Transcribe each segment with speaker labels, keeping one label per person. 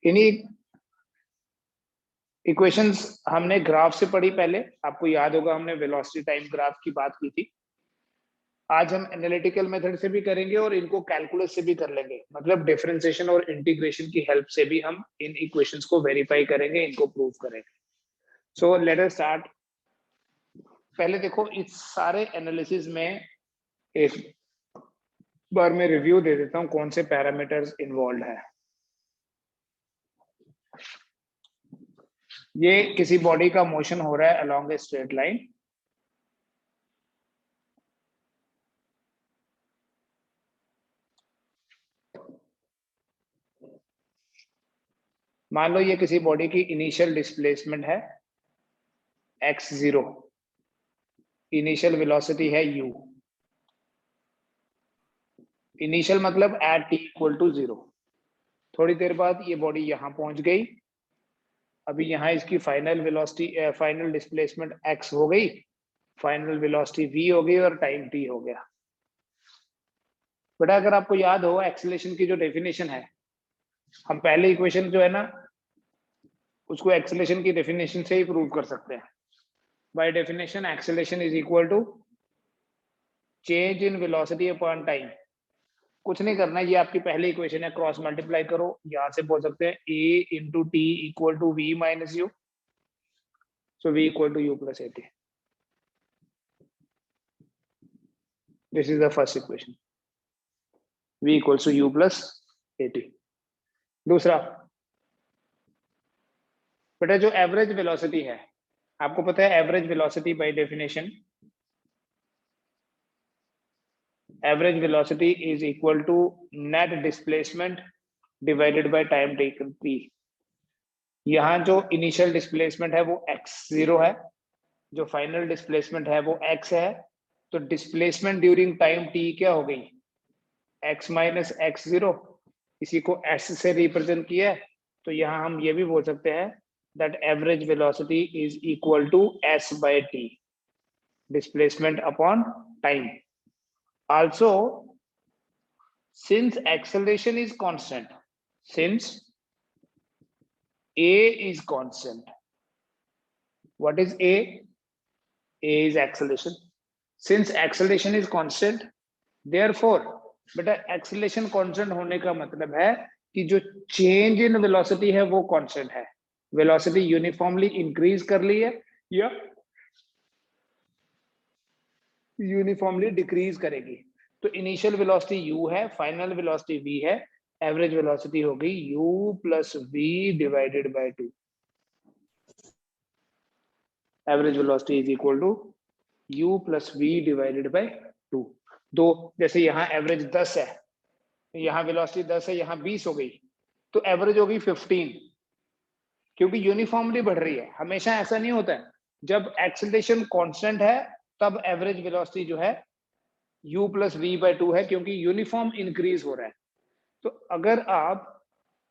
Speaker 1: इन्हीं इक्वेशंस हमने ग्राफ से पढ़ी पहले, आपको याद होगा हमने वेलोसिटी टाइम ग्राफ की बात की थी। आज हम एनालिटिकल मेथड से भी करेंगे और इनको कैलकुलस से भी कर लेंगे, मतलब डिफरेंशिएशन और इंटीग्रेशन की हेल्प से भी हम इन इक्वेशंस को वेरीफाई करेंगे, इनको प्रूव करेंगे। So let us start. पहले देखो इस सारे एनालिसिस में एक बार मैं रिव्यू दे देता हूं कौन से पैरामीटर्स इन्वॉल्व है। ये किसी बॉडी का मोशन हो रहा है अलोंग ए स्ट्रेट लाइन। मान लो ये किसी बॉडी की इनिशियल डिस्प्लेसमेंट है x0, इनिशियल वेलोसिटी है u। इनिशियल मतलब एट t इक्वल टू 0। थोड़ी देर बाद ये बॉडी यहां पहुंच गई। अभी यहां इसकी final velocity final displacement x हो गई, फाइनल वेलोसिटी v हो गई और टाइम t हो गया। बेटा अगर आपको याद हो एक्सेलरेशन की जो डेफिनेशन है, हम पहले इक्वेशन जो है ना उसको एक्सेलरेशन की डेफिनेशन से ही प्रूव कर सकते हैं। By definition acceleration is equal to change in velocity upon time. कुछ नहीं करना है, ये आपकी पहली इक्वेशन है, क्रॉस मल्टीप्लाई करो, यहां से बोल सकते हैं a into t equal to v minus u, so v equal to u plus a t. This is the first equation, v equals to u plus a t. दूसरा बेटा जो एवरेज वेलोसिटी है, आपको पता है average velocity by definition average velocity is equal to net displacement divided by time taken t। यहाँ जो initial displacement है वो x0 है, जो फाइनल डिस्प्लेसमेंट है वो x है। तो डिस्प्लेसमेंट ड्यूरिंग टाइम t क्या हो गई, x माइनस x0, इसी को s से रिप्रेजेंट किया है। तो यहाँ हम ये भी बोल सकते हैं that average velocity is equal to s by t, displacement upon time. Also since acceleration is constant, since a is constant, what is a is acceleration. Since acceleration is constant, therefore बेटा acceleration constant होने का मतलब है कि जो change in velocity है वो constant है। वेलोसिटी यूनिफॉर्मली इंक्रीज कर ली है या यूनिफॉर्मली डिक्रीज करेगी। तो इनिशियल वेलोसिटी u है, फाइनल वेलोसिटी v है, एवरेज वेलोसिटी हो गई u plus v divided by 2। Average velocity is equal to u plus v divided by 2। दो, जैसे यहाँ एवरेज 10 है, यहाँ वेलोसिटी 10 है, यहाँ 20 हो गई, तो एवरेज हो गई 15, क्योंकि यूनिफॉर्मली बढ़ रही है। हमेशा ऐसा नहीं होता है, जब एक्सेलरेशन कांस्टेंट है तब एवरेज वेलोसिटी जो है u प्लस वी बाय 2 है, क्योंकि यूनिफॉर्म इंक्रीज हो रहा है। तो अगर आप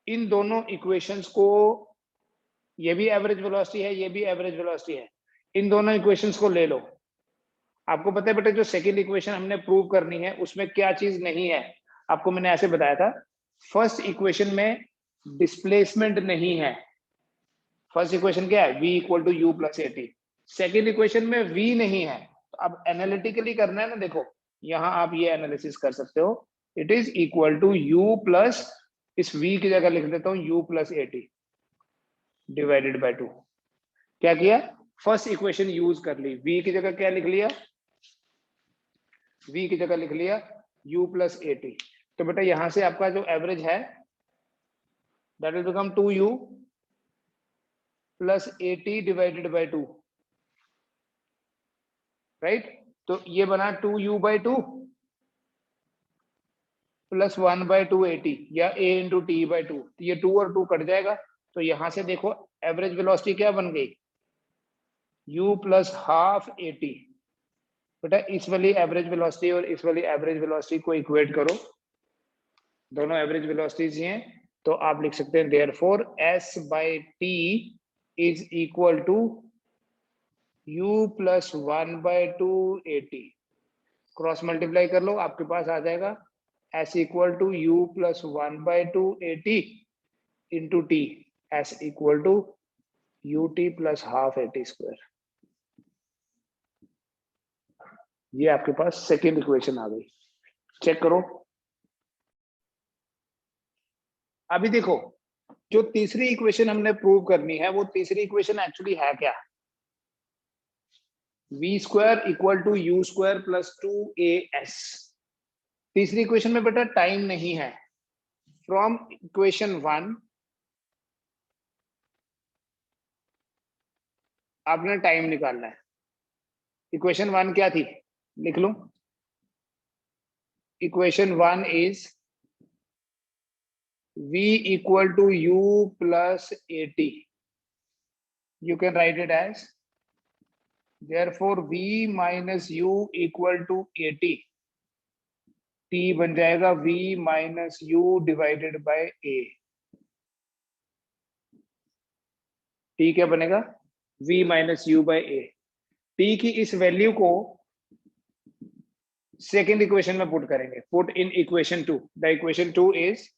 Speaker 1: इन दोनों इक्वेशंस को, ये भी एवरेज वेलोसिटी है, ये भी एवरेज वेलोसिटी है, इन दोनों इक्वेशंस को ले लो। आपको पता है बेटा जो सेकंड इक्वेशन हमने प्रूव करनी है उसमें क्या चीज नहीं है, आपको मैंने ऐसे बताया था। फर्स्ट इक्वेशन में डिस्प्लेसमेंट नहीं है। फर्स्ट इक्वेशन क्या है, v equal to u plus a t. Second equation में v नहीं है। तो अब एनालिटिकली करना है ना, देखो यहां आप ये एनालिसिस कर सकते हो, it is equal to u plus, इस v की जगह लिख देता हूं u plus a t divided by 2। क्या किया, फर्स्ट इक्वेशन यूज कर ली, v की जगह क्या लिख लिया, v की जगह लिख लिया u प्लस ए टी। तो बेटा यहां से आपका जो एवरेज है that will become 2u plus a t divided by 2, right. तो ये बना 2u by 2 plus 1 by 2 eighty, या a इंटू टी बाई 2। ये 2 और 2 कट जाएगा, तो यहां से देखो एवरेज वेलोसिटी क्या बन गई, u plus half a T. बेटा इस वाली एवरेज वेलोसिटी और इस वाली एवरेज वेलोसिटी को इक्वेट करो, दोनों एवरेज वेलोसिटीज हैं, तो आप लिख सकते हैं therefore s by t is equal to u plus 1 by 2 a t. Cross multiply कर लो, आपके पास आ जाएगा s equal to u plus 1 by 2 a t into t s equal to u t plus half a t square. ये आपके पास second equation आ गई। Check करो। अभी देखो, जो तीसरी इक्वेशन हमने प्रूव करनी है, वो तीसरी इक्वेशन एक्चुअली है क्या? V square equal to u square plus 2as। तीसरी इक्वेशन में बेटा टाइम नहीं है। फ्रॉम इक्वेशन 1 आपने टाइम निकालना है। इक्वेशन 1 क्या थी? लिख लो। Equation 1 is v equal to u plus at. You can write it as, therefore v minus u equal to at। t बन जाएगा v minus u divided by a। t क्या बनेगा? v minus u by a। t की इस value को second equation में put करेंगे। Put in equation 2। The equation 2 is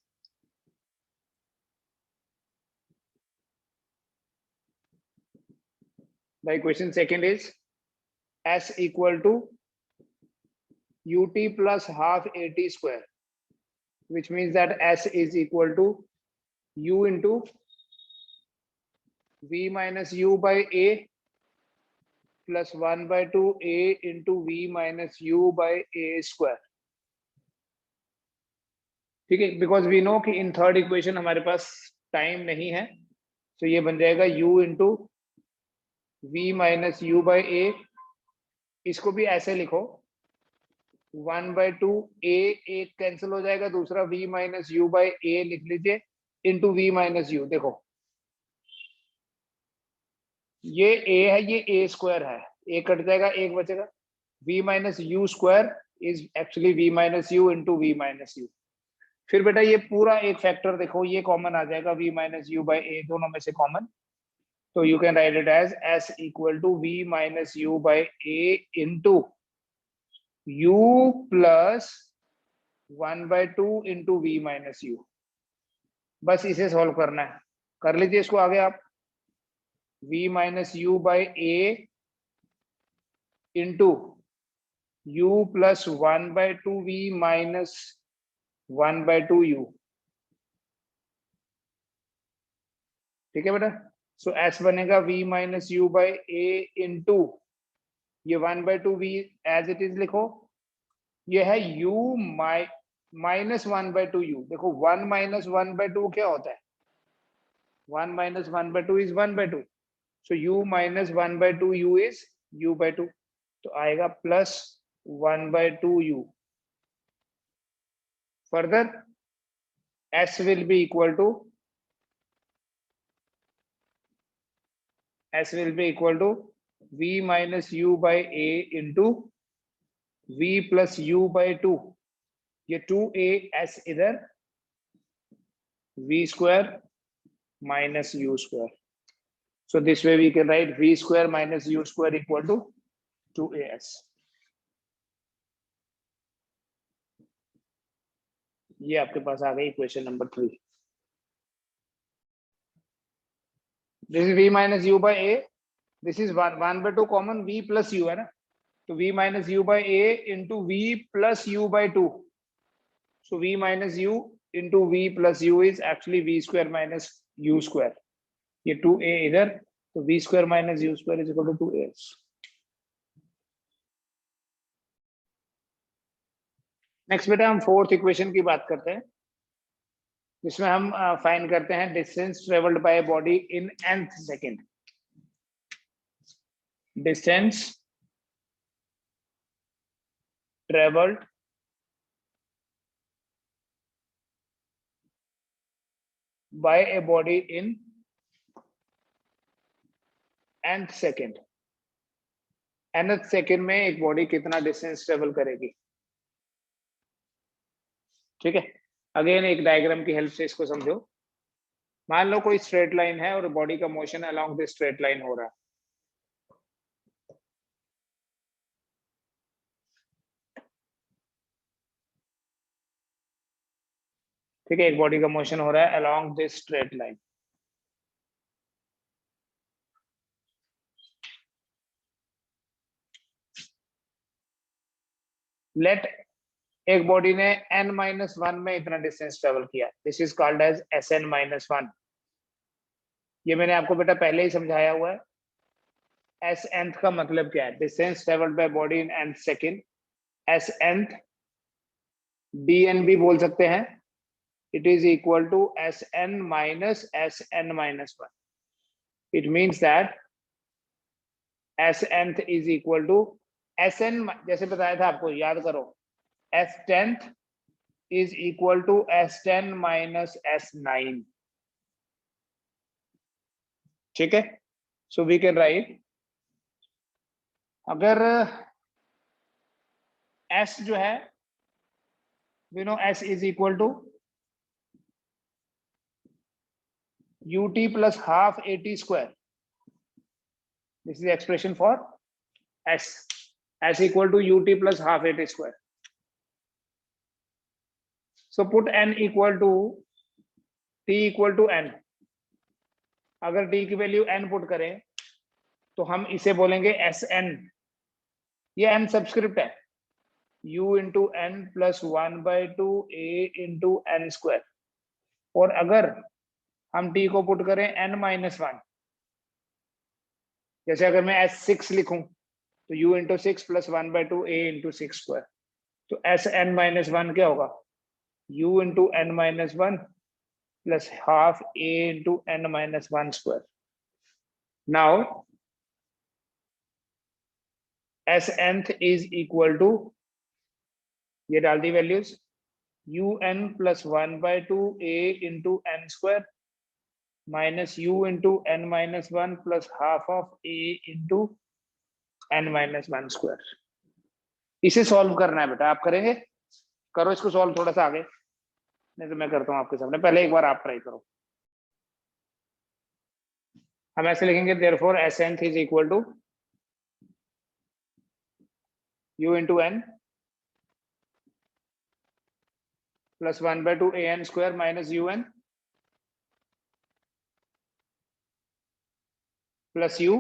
Speaker 1: the equation second is s equal to ut plus half at square, which means that s is equal to u into v minus u by a plus 1 by 2 a into v minus u by a square। ठीक है, because we know कि in third equation हमारे पास time नहीं है, तो ये बन जाएगा u into v minus u by a. इसको भी ऐसे लिखो, 1 बाई 2 a, एक कैंसिल हो जाएगा, दूसरा v माइनस यू बाई ए लिख लीजिए इंटू v माइनस यू। देखो ये a है, ये a स्क्वायर है, a कट जाएगा, एक बचेगा। v minus you square is actually v minus you into v minus you. फिर बेटा ये पूरा एक फैक्टर देखो, ये कॉमन आ जाएगा, v minus u by a, दोनों में से कॉमन। तो you can write it as s equal to v minus u by a into u plus 1 by 2 into v minus u. बस इसे सॉल्व करना है, कर लीजिए इसको आगे आप। v minus u by a into u plus 1 by 2 v minus 1 by 2 u। ठीक है बेटा। सो s बनेगा v minus u by a into ये 1 by 2 v as it is लिखो, ये है u माइनस 1 बाई 2 u। देखो 1 माइनस 1 बाई 2 क्या होता है? 1 minus 1 by 2 is 1 by 2। So u minus 1 by 2 u is u by 2। तो आएगा plus 1 by 2 u। Further s will be equal to v minus u by a into v plus u by 2। ये 2a s इधर, v square minus u square। So this way we can write v square minus u square equal to 2as। ये आपके पास आ गई equation number 3। This is v minus u by a, this is 1 by 2 common, v plus u है ना, तो v minus u by a into v plus u by 2। So v minus u into v plus u is actually v square minus u square। ये 2a इधर, तो v square minus u square is equal to 2as। Next बेटा हम fourth equation की बात करते हैं, जिसमें हम फाइंड करते हैं distance travelled by body in nth second. Distance travelled bye a body in nth second. nth second में एक बॉडी कितना डिस्टेंस ट्रेवल करेगी। ठीक है, अगेन एक डायग्राम की हेल्प से इसको समझो। मान लो कोई स्ट्रेट लाइन है और बॉडी का motion along this straight line हो रहा है। ठीक है, एक बॉडी का मोशन हो रहा है along this straight line. Let एक बॉडी ने n-1 में इतना डिस्टेंस ट्रेवल किया, this is called as Sn-1। ये मैंने आपको बेटा पहले ही समझाया हुआ है। एस nth का मतलब क्या है? Distance travelled by body in nth second. S nth dn भी बोल सकते हैं। It is equal to Sn minus Sn-1। It means that s nth is equal to Sn, जैसे बताया था आपको, याद करो, S 10th is equal to S10 minus S9। ठीक है, सो वी कैन राइट, अगर S जो है, we know S is equal to ut plus half at square। this is the expression for S equal to ut plus half at square। so put n equal to t equal to n। अगर t की value n put करें तो हम इसे बोलेंगे Sn। ये n subscript है, u into n plus 1/2 a into n square. और अगर हम t को पुट करें n-1, जैसे अगर मैं S6 लिखूं तो u into 6 plus 1/2 a into 6 square. तो Sn-1 क्या होगा? u into n-1 plus half a into n-1 square. Now Snth is equal to, ये डाल दी values, un plus 1/2 a into n square minus u into n-1 plus half of a into n-1 square. इसे solve करना है बेटा, आप करेंगे? करो इसको सॉल्व थोड़ा सा आगे, नहीं तो मैं करता हूं आपके सामने, पहले एक बार आप ट्राई करो। हम ऐसे लिखेंगे, therefore Snth is equal to u into n plus 1/2 an square minus un plus u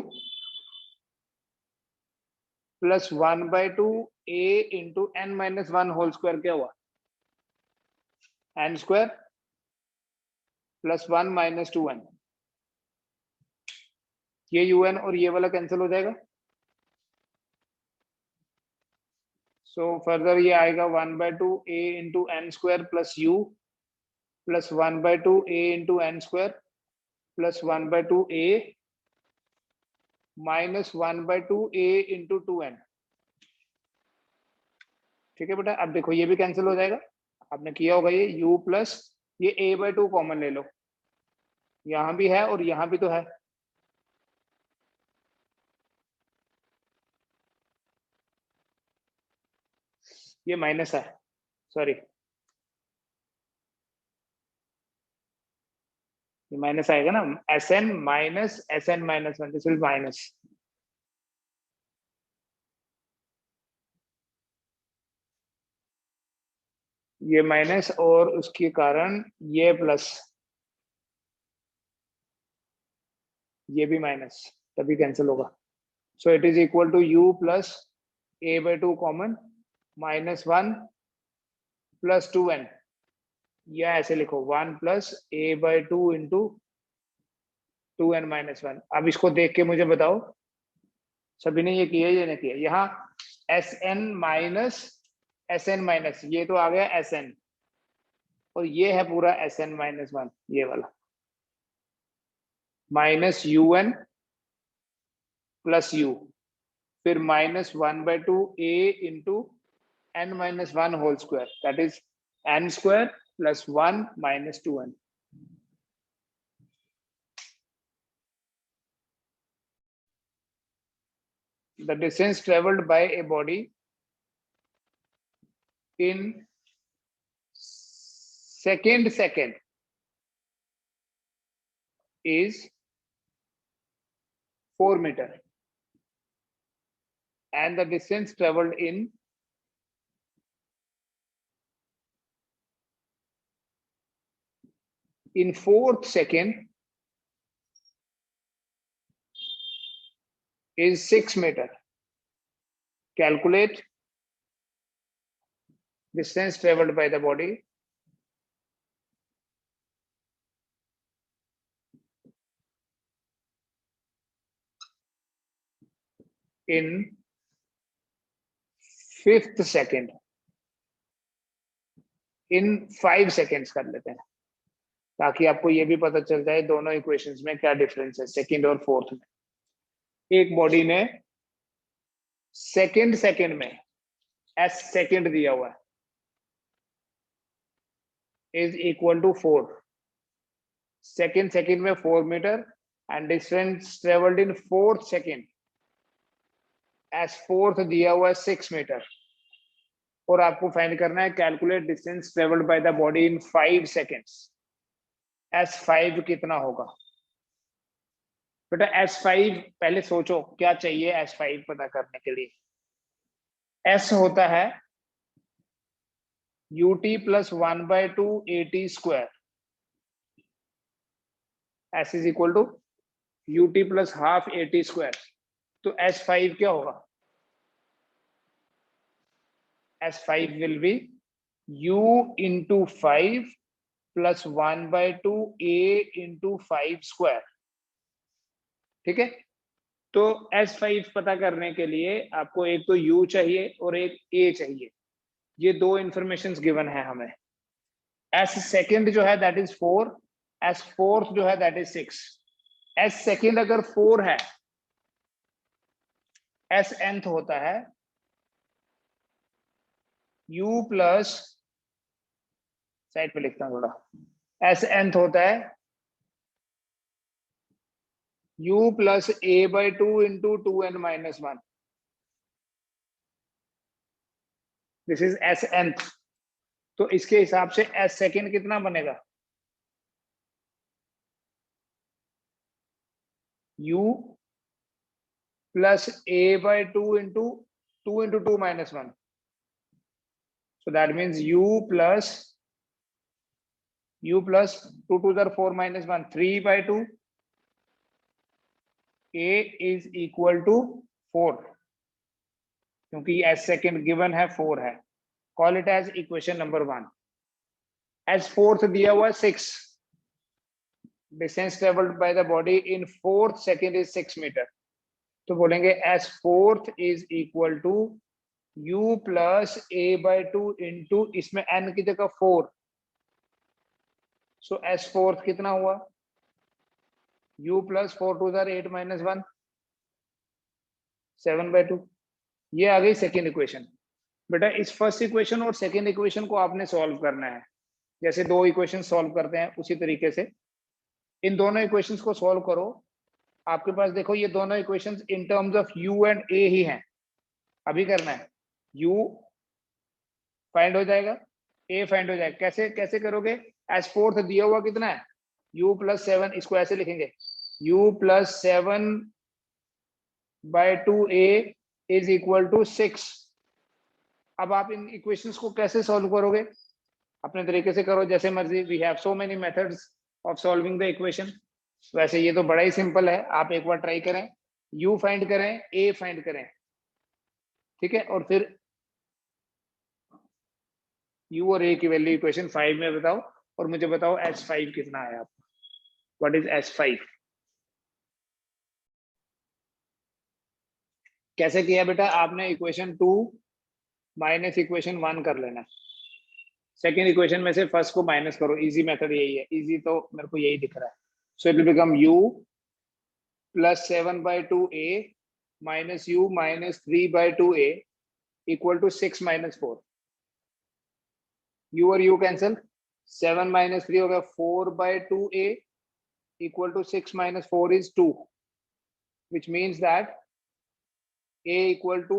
Speaker 1: plus 1/2 a into n-1 whole square. क्या हुआ? n square plus 1 minus 2n। ये un और ये वाला कैंसिल हो जाएगा, सो फर्दर ये आएगा 1/2 a into n square plus u plus 1/2 a into n square plus 1/2 a minus 1/2 a into 2n। ठीक है बेटा, अब देखो ये भी कैंसिल हो जाएगा, आपने किया होगा ये u प्लस ये a/2 कॉमन ले लो, यहां भी है और यहां भी तो है, ये माइनस है, सॉरी ये माइनस आएगा ना, Sn minus Sn-1, this will minus. ये माइनस और उसके कारण ये प्लस, ये भी माइनस, तभी कैंसिल होगा। So it is equal to u plus a/2 common minus 1 plus 2n, या ऐसे लिखो 1 प्लस a/2 इंटू 2n-1। अब इसको देख के मुझे बताओ, सभी ने ये किया या नहीं किया? यहाँ Sn माइनस Sn-, ये तो आ गया Sn, और ये है पूरा Sn-1, ये वाला माइनस un प्लस u, फिर minus 1/2 a into n-1 whole square, that is n square plus 1 minus 2n। The distance traveled by a body in second is 4 meter, and the distance traveled in in fourth second is 6 meter. Calculate distance traveled by the body in fifth second. In 5 seconds कर लेते हैं ताकि आपको ये भी पता चल जाए दोनों इक्वेशंस में क्या डिफरेंस है सेकंड और फोर्थ में। एक बॉडी ने सेकंड में एस सेकंड दिया हुआ है इज इक्वल टू 4, सेकंड में 4 metre and distance travelled in fourth second s fourth दिया हुआ है 6 मीटर और आपको फाइंड करना है calculate distance travelled by the body in 5 seconds. S5 कितना होगा बेटा? S5 पहले सोचो क्या चाहिए S5 पता करने के लिए। S होता है ut plus 1/2 AT square. S is equal to ut plus half AT square. तो S5 क्या होगा? S5 will be u into 5 plus 1/2 a into 5 square। ठीक है, तो S5 पता करने के लिए आपको एक तो u चाहिए और एक a चाहिए। ये दो इंफॉर्मेशन गिवन है हमें। S सेकेंड जो है दैट इज 4, S फोर्थ जो है दैट इज 6। S सेकेंड अगर 4 है, S nth होता है u प्लस, साइड पे लिखता हूं थोड़ा, S nth होता है u plus a/2 into 2n minus 1। This is S nth। तो इसके हिसाब से S सेकेंड कितना बनेगा? u plus a/2 into 2 into 2 minus 1। So that means u plus 2 2 are 4 minus 1, 3/2 a is equal to 4 क्योंकि s second given है 4 है। Call it as equation number 1। S fourth दिया हुआ 6, distance travelled by the body in fourth second is 6 metre. तो बोलेंगे s fourth is equal to u plus a/2 into, इसमें n की जगह 4, सो s फोर्थ कितना हुआ? u plus 4 2 8 minus 1, 7/2। ये आ गई सेकेंड इक्वेशन। बेटा इस फर्स्ट इक्वेशन और सेकेंड इक्वेशन को आपने सॉल्व करना है, जैसे दो इक्वेशन सॉल्व करते हैं उसी तरीके से इन दोनों इक्वेशंस को सॉल्व करो। आपके पास देखो ये दोनों equations in terms of u and a ही हैं। अभी करना है u फाइंड हो जाएगा, a फाइंड हो जाएगा। कैसे कैसे करोगे? एस फोर्थ दिया हुआ कितना है? u प्लस 7, इसको ऐसे लिखेंगे u plus 7/2 a is equal to 6। अब आप इन इक्वेशंस को कैसे सॉल्व करोगे? अपने तरीके से करो जैसे मर्जी। We have so many methods of solving the equation. वैसे ये तो बड़ा ही सिंपल है, आप एक बार ट्राई करें, u फाइंड करें, a फाइंड करें, ठीक है, और फिर u और a की वैल्यू इक्वेशन 5 में बताओ और मुझे बताओ S5 कितना है आपका। What is S5? कैसे किया बेटा? आपने इक्वेशन 2 माइनस इक्वेशन 1 कर लेना। सेकेंड इक्वेशन में से फर्स्ट को माइनस करो, इजी मेथड यही है। इजी तो मेरे को यही दिख रहा है। So it will become u plus 7/2 a minus u minus 3/2 a equal to 6 minus 4। u और u कैंसिल, 7 माइनस 3 हो गया 4/2 a equal to 6 minus 4 is 2, which means that a equal to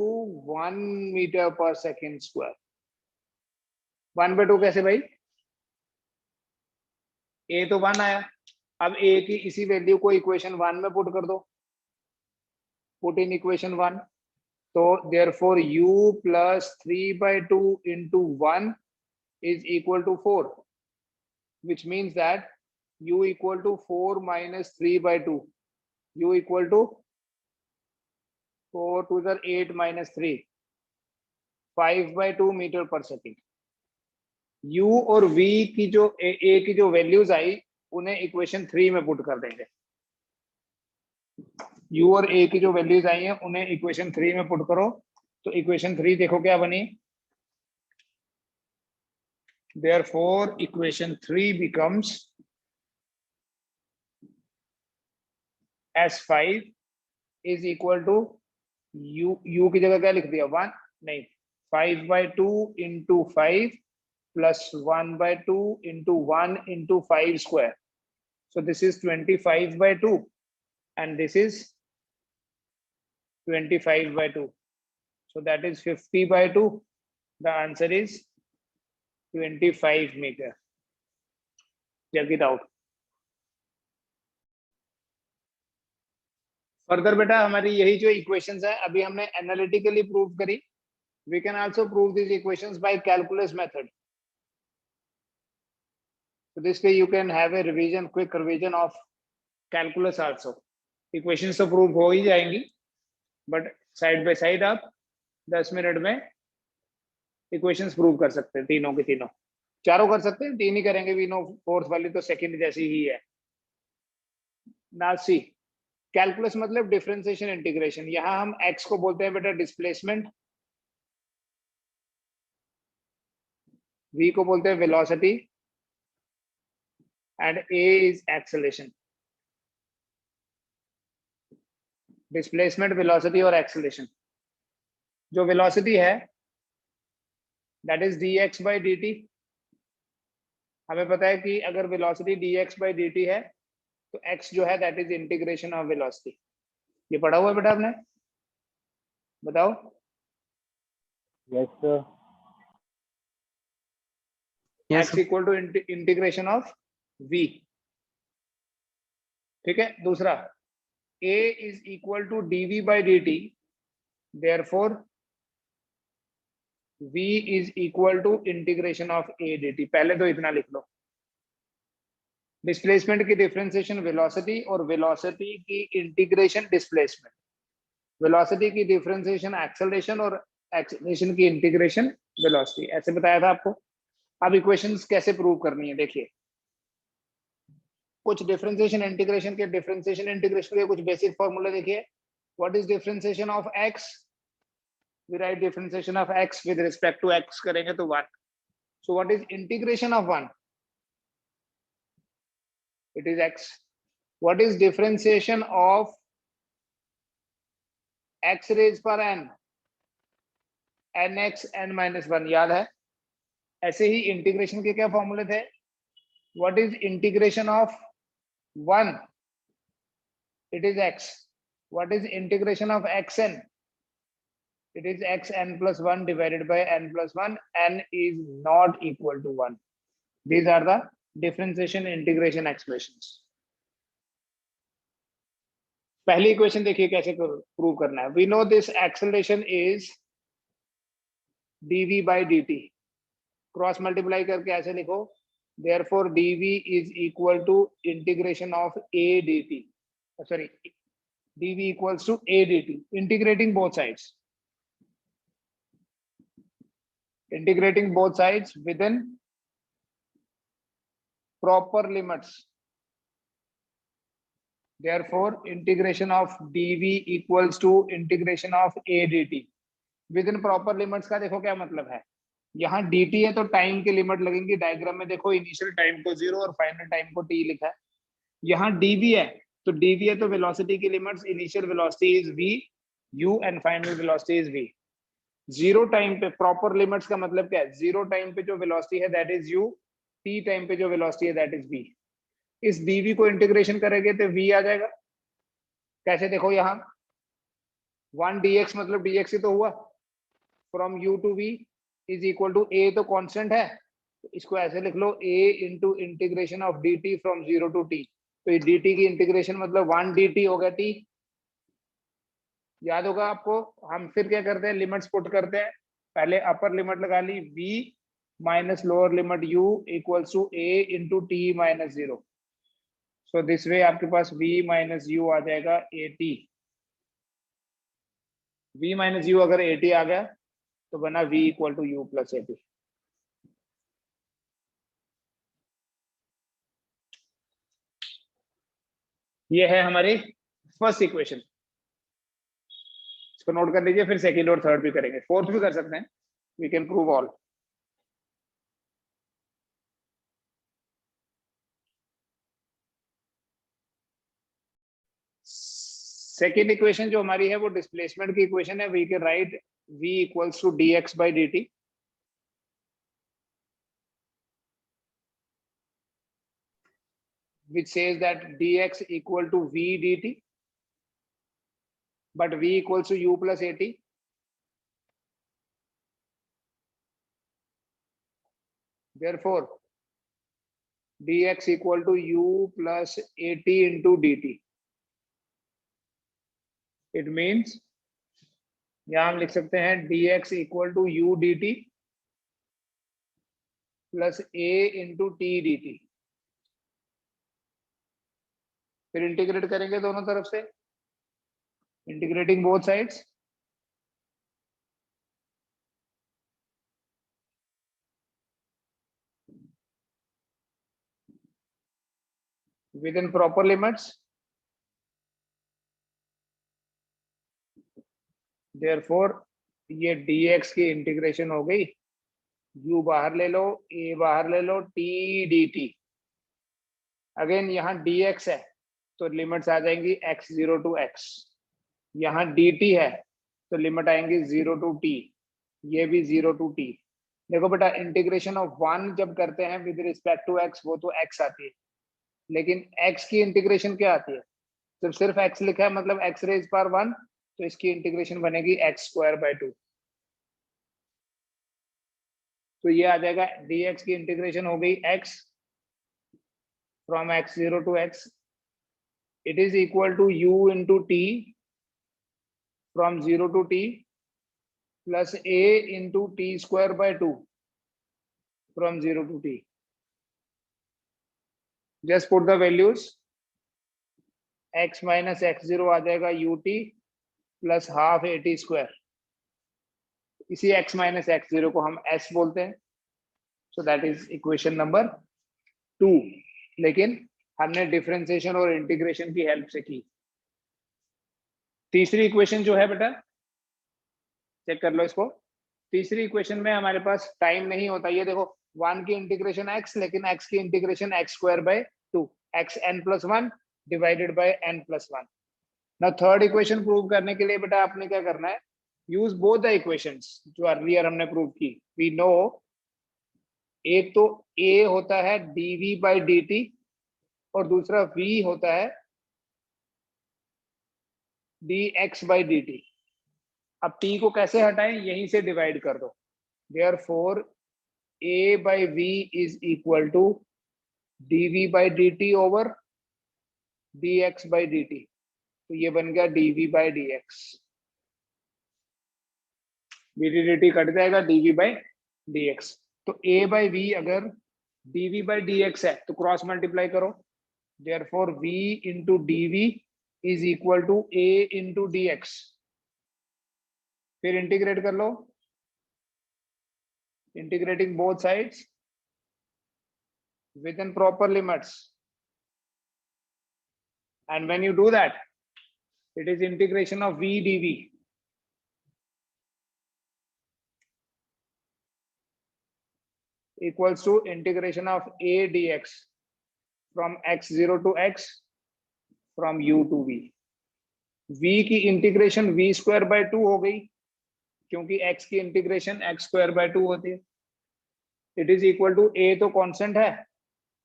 Speaker 1: 1 meter per second square। 1/2 कैसे भाई? a तो 1 आया, अब a की इसी वैल्यू को इक्वेशन 1 में पुट कर दो, पुट इन इक्वेशन 1। तो therefore u plus 3/2 into 1 is equal to 4, which means that u equal to 4 minus 3/2, u equal to 4 to the 8 minus 3, 5/2 metre पर सेकेंड। u और v की जो a की जो वैल्यूज आई उन्हें इक्वेशन 3 में पुट कर देंगे। u और a की जो वैल्यूज आई हैं उन्हें इक्वेशन 3 में पुट करो, तो इक्वेशन 3 देखो क्या बनी। Therefore equation 3 becomes S5 is equal to u की जगह क्या लिख दिया 1, नहीं 5/2 into 5 plus 1/2 into 1 into 5 square. So this is 25/2 and this is 25/2. So that is 50/2. The answer is 25 meter. Check it out. Further बेटा हमारी यही जो इक्वेशंस है अभी हमने एनालिटिकली प्रूव करी। We can also prove this equations by calculus method. So this way you can have a revision, quick revision of calculus also. Equations तो prove हो ही जाएंगी, बट साइड बाय साइड आप 10 minute में equations prove कर सकते हैं, तीनों की तीनों। चारों कर सकते हैं, तीन ही करेंगे, वी नो फोर्थ वाली तो सेकंड जैसी ही है। ना सी कैलकुलस मतलब डिफरेंशिएशन इंटीग्रेशन। यहां हम x को बोलते हैं बेटा डिस्प्लेसमेंट, v को बोलते हैं velocity and a is acceleration. Displacement, velocity और एक्सेलरेशन। जो वेलोसिटी है that is dx by dt। हमें पता है कि अगर वेलोसिटी dx by dt है तो x जो है that is integration of velocity. ये पढ़ा हुआ है बेटा आपने, बताओ।
Speaker 2: Yes sir.
Speaker 1: x equal to integration of v। ठीक है। दूसरा a is equal to dv by dt, therefore v is equal to integration of a dt। पहले तो इतना लिख लो। डिस्प्लेसमेंट की डिफरेंशिएशन वेलोसिटी और वेलोसिटी की इंटीग्रेशन डिस्प्लेसमेंट। वेलोसिटी की डिफरेंशिएशन एक्सेलरेशन और एक्सेलरेशन की इंटीग्रेशन वेलोसिटी। ऐसे बताया था आपको। अब इक्वेशंस कैसे प्रूव करनी है देखिए। कुछ डिफरेंशिएशन इंटीग्रेशन के कुछ बेसिक फॉर्मूले देखिए। What is differentiation of x? We write differentiation of x with respect to x करेंगे तो 1। So what is integration of 1? It is x. What is differentiation of x raised per n? nx n minus 1 याद है। ऐसे ही integration के क्या फॉर्मूले थे? What is integration of 1? It is x. What is integration of xn? It is xn plus 1 divided by n plus 1. N is not equal to 1. These are the differentiation integration expressions. पहली equation देखिए कैसे prove करना है। We know this acceleration is dv by dt। Cross multiply करके ऐसे लिखो, therefore dv is equal to integration of a dt, sorry dv equals to a dt, integrating both sides within proper limits। Therefore integration of dv equals to integration of a dt within proper limits। का देखो क्या मतलब है। यहाँ dt है तो time की limit लगेंगी। डायग्राम में देखो इनिशियल टाइम को 0 और फाइनल टाइम को t लिखा है। यहाँ dv है तो वेलोसिटी की limits, initial velocity is v u and final velocity is v। Zero time पे प्रॉपर लिमिट्स का मतलब क्या है? जीरो टाइम पे जो वेलोसिटी है that is u, t time पे जो वेलोसिटी है दैट इज v। इस dv को इंटीग्रेशन करेंगे तो v आ जाएगा। कैसे देखो, यहाँ 1 dx मतलब dx ही तो हुआ। From u to v is equal to a, तो कांस्टेंट है तो इसको ऐसे लिख लो a into integration of dt from 0 to t। तो dt की इंटीग्रेशन मतलब 1 dt हो गया t। याद होगा आपको। हम फिर क्या करते हैं, लिमिट्स पुट करते हैं। पहले अपर लिमिट लगा ली v minus lower limit u equals to a into t minus 0। So this way आपके पास v माइनस यू आ जाएगा 80। v माइनस यू अगर 80 आ गया तो बना v equal to u plus 80। ये है हमारी फर्स्ट इक्वेशन, इसको नोट कर लीजिए, फिर सेकंड और थर्ड भी करेंगे, फोर्थ भी कर सकते हैं। We can prove all. Second equation जो हमारी है वो डिस्प्लेसमेंट की इक्वेशन है। We can write v equals to dx by dt। which says that dx equal to v dt, but v equals to u plus 80। therefore dx equal to u plus 80 into dt। it means यहां हम लिख सकते हैं dx equal to u dt plus a into t dt। फिर integrate करेंगे दोनों तरफ से, integrating both sides. within proper limits। therefore ये dx की इंटीग्रेशन हो गई, u बाहर ले लो, a बाहर ले लो, t dt। अगेन यहाँ dx है तो लिमिट्स आ जाएंगी x0 टू x। यहाँ dt है तो लिमिट आएंगी 0 टू t, ये भी 0 टू t। देखो बेटा, इंटीग्रेशन ऑफ 1 जब करते हैं विद रिस्पेक्ट टू x वो तो x आती है, लेकिन x की इंटीग्रेशन क्या आती है? जब सिर्फ x लिखा है मतलब x रेज पावर 1, तो इसकी इंटीग्रेशन बनेगी x स्क्वायर बाय 2। तो ये आ जाएगा dx की इंटीग्रेशन हो गई x from x0 to x। It is equal to u into t from 0 to t plus a into t square by 2 from 0 to t। Just put the values, x minus x0 आ जाएगा ut plus half a t square. इसी x minus x0 को हम s बोलते हैं। So that is equation number 2। लेकिन हमने differentiation और इंटीग्रेशन की हेल्प से की। तीसरी इक्वेशन जो है बेटा, चेक कर लो इसको। तीसरी इक्वेशन में हमारे पास टाइम नहीं होता। ये देखो 1 की इंटीग्रेशन x, लेकिन x की integration x square by 2, x n plus 1 divided by n plus 1। ना थर्ड इक्वेशन प्रूव करने के लिए बेटा आपने क्या करना है, यूज बोथ द इक्वेशंस जो अर्लियर हमने प्रूव की। वी नो एक तो a होता है dv बाय dt और दूसरा v होता है dx बाय dt। अब t को कैसे हटाएं, यहीं से डिवाइड कर दो। therefore a by v is equal to dv by dt over dx by dt। तो ये बन गया dv by dx। dt dt cut जाएगा, dv बाय dx। तो a बाय v अगर dv बाय dx है तो क्रॉस मल्टीप्लाई करो। therefore v into dv is equal to a into dx। फिर इंटीग्रेट कर लो, integrating both sides within proper limits। and when you do that, it is integration of v dv equals to integration of a dx from x0 to x from u to v। v की integration v square by 2 हो गई, क्योंकि x की integration x square by 2 होती है। It is equal to a तो constant है,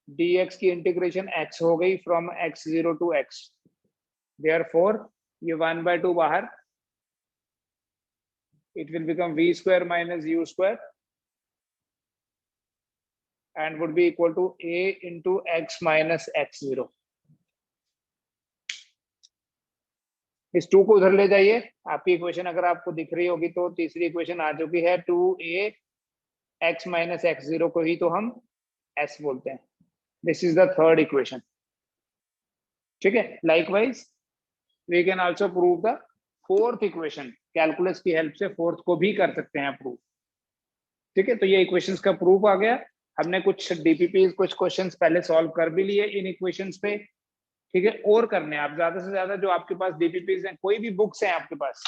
Speaker 1: dx की इंटीग्रेशन x हो गई from x0 to x। Therefore ये 1 बाय 2 बाहर, it will become v square minus u square and would be equal to a into x minus x0। इस 2 को उधर ले जाइए। आपकी इक्वेशन अगर आपको दिख रही होगी तो तीसरी इक्वेशन आ चुकी है 2a x minus x0 को ही तो हम s बोलते हैं। This is the third equation. ठीक है। Likewise we can also prove the fourth equation, calculus की हेल्प से फोर्थ को भी कर सकते हैं प्रूव। ठीक है, तो ये इक्वेशंस का प्रूफ आ गया। हमने कुछ डीपीपी कुछ क्वेश्चंस पहले सॉल्व कर भी लिए इन इक्वेशंस पे। ठीक है, और करने हैं आप ज्यादा से ज्यादा, जो आपके पास डीपीपीज हैं, कोई भी बुक्स हैं आपके पास,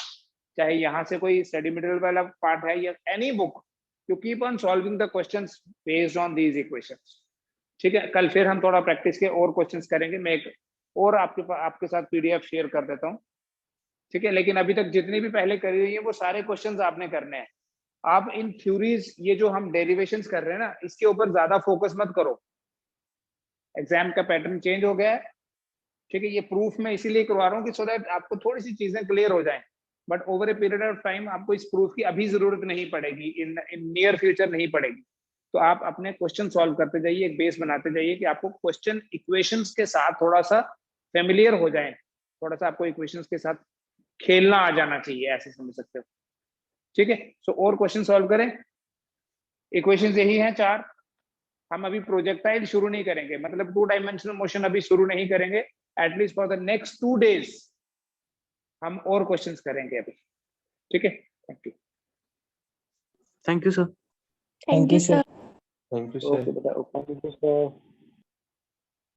Speaker 1: चाहे यहाँ से कोई स्टडी मटेरियल वाला पार्ट है या any book, you keep on solving the questions based on these equations. ठीक है, कल फिर हम थोड़ा प्रैक्टिस के और क्वेश्चंस करेंगे। मैं एक और आपके साथ पीडीएफ शेयर कर देता हूँ। ठीक है, लेकिन अभी तक जितनी भी पहले करी हुई है वो सारे क्वेश्चंस आपने करने हैं। आप इन थ्योरीज, ये जो हम डेरिवेशंस कर रहे हैं ना, इसके ऊपर ज्यादा फोकस मत करो। एग्जाम का पैटर्न चेंज हो गया है। ठीक है, ये प्रूफ मैं इसीलिए करवा रहा हूँ कि सो दैट आपको थोड़ी सी चीजें क्लियर हो जाएं, but over a period of time आपको इस प्रूफ की अभी जरूरत नहीं पड़ेगी, इन नियर फ्यूचर नहीं पड़ेगी। तो आप अपने क्वेश्चन सॉल्व करते जाइए, एक बेस बनाते जाइए कि आपको क्वेश्चन इक्वेशंस के साथ थोड़ा सा फेमिलियर हो जाए, थोड़ा सा आपको इक्वेशंस के साथ खेलना आ जाना चाहिए, ऐसे समझ सकते हो। ठीक है, सो और क्वेश्चन सॉल्व करें। इक्वेशंस यही हैं 4। हम अभी प्रोजेक्टाइल शुरू नहीं करेंगे, मतलब 2 डायमेंशनल मोशन अभी शुरू नहीं करेंगे। At least for the next 2 days हम और क्वेश्चंस करेंगे अभी। ठीक है, thank you.
Speaker 3: Thank you sir.
Speaker 4: Thank you, sir.
Speaker 2: Thank you,
Speaker 1: okay
Speaker 2: sir.
Speaker 1: बेटा, ओके।
Speaker 2: Thank you, sir.